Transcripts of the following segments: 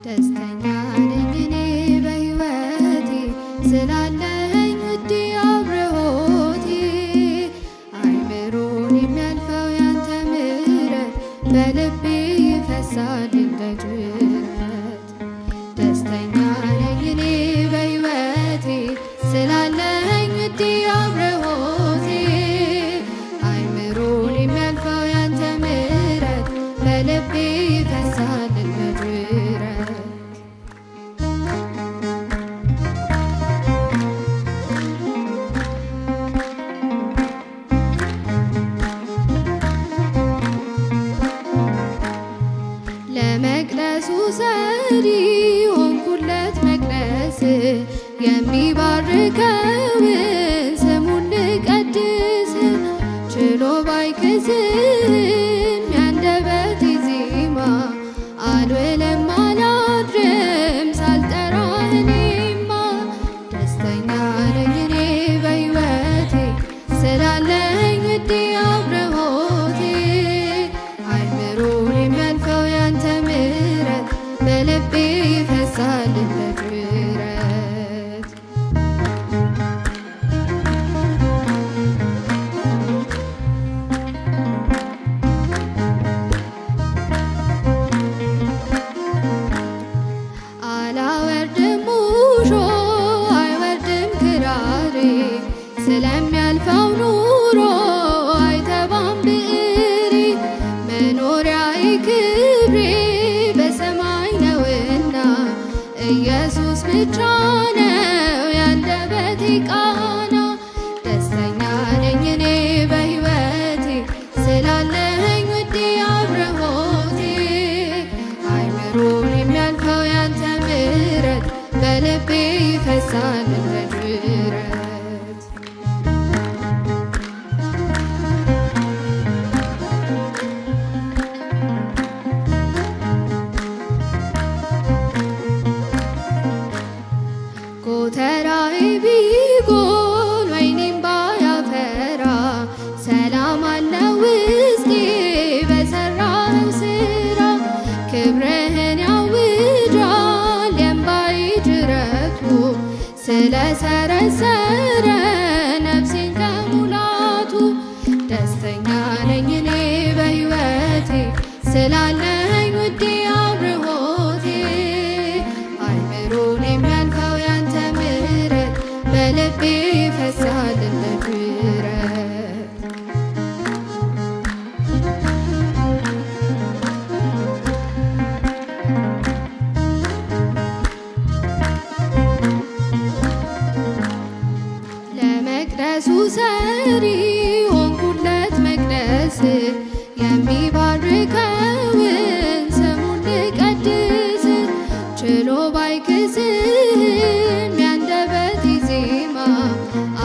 ደስተኛ ነኝ እኔ በሕይወቴ ስላለኝ ውዴ አብርሆቴ። አይምሮን የሚያልፈው ያንተ ምሕረት በልቤ ይፈሳል እንደ ጅረት። ደስተኛ ነኝ እኔ በሕይወቴ ስላለኝ ውዴ አብርሆቴ። አይምሮን የሚያልፈው ያንተ ምሕረት በልቤ ይፈሳል እንደ ጅረት። ለመቅደሱ ሰሪ ሆንኩለት መቅደስ የሚባርከውን ስሙን ልቀድስ። ችሎ ባይክስም ያንደበቴ ዜማ አልውልም አላድርም ሳልጠራህ እኔማ። ደስተኛ ነኝ እኔ በሕይወቴ ስላለኝ ውዴ አብርሆቴ። አይምሮን የሚያልፈው ያንተ ምሕረት በልቤ ይፈሳል እንደ ጅረት። አላወርድም ሙሾ አይወርድም ክራሬ ስለሚያልፈው ኑሮ አይተባም ብዕሬ። መኖሪያዬ ክብሬ በሰማይ ነውና ኢየሱስ ብቻ ነው ያንደበቴ ቃና። ደስተኛ ነኝ እኔ በሕይወቴ ስላለኝ ውዴ አብርሆቴ። አይምሮን የሚያልፈው ያንተ ምሕረት በልቤ ይፈሳል እንደ ጅረት። ጎተራዬ ቢጎል ወይኔም ባያፈራ ሰላም አለው ውስጤ በሠራኸው ሥራ። ክብርህን ያውጃል የእምባዬ ጅረቱ ስለሰረሰረ ነፍሴን ከሙላቱ። ደስተኛ ነኝ እኔ በሕይወቴ ስላለኝ ውዴ አብርሆቴ። አይምሮን የሚያልፈው ያንተ ምሕረት በልቤ ይፈሳል እንደ ጅረት። ለመቅደሱ ሰሪ ሆንኩለት መቅደስ የሚባርከውን ስሙን ልቀድስ። ችሎ ባይክስም ያንደበቴ ዜማ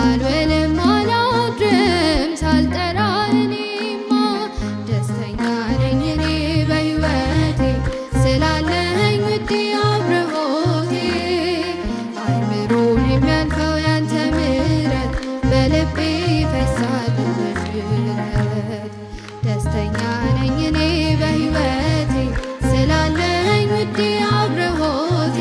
አልውልም አላድርም ሳልጠራህ እኔማ። ደስተኛ ነኝ እኔ በሕይወቴ ስላለኝ ውዴ አብርሆቴ። አይምሮን የሚያልፈው ያንተ ምሕረት በልቤ ይፈሳል እንደ ጅረት። ደስተኛ ነኝ እኔ በሕይወቴ ስላለኝ ውዴ አብርሆቴ።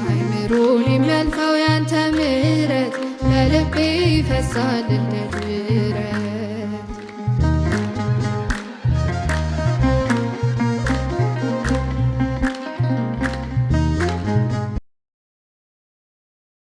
አይምሮን የሚያልፈው ያንተ ምሕረት በልቤ ይፈሳል እንደ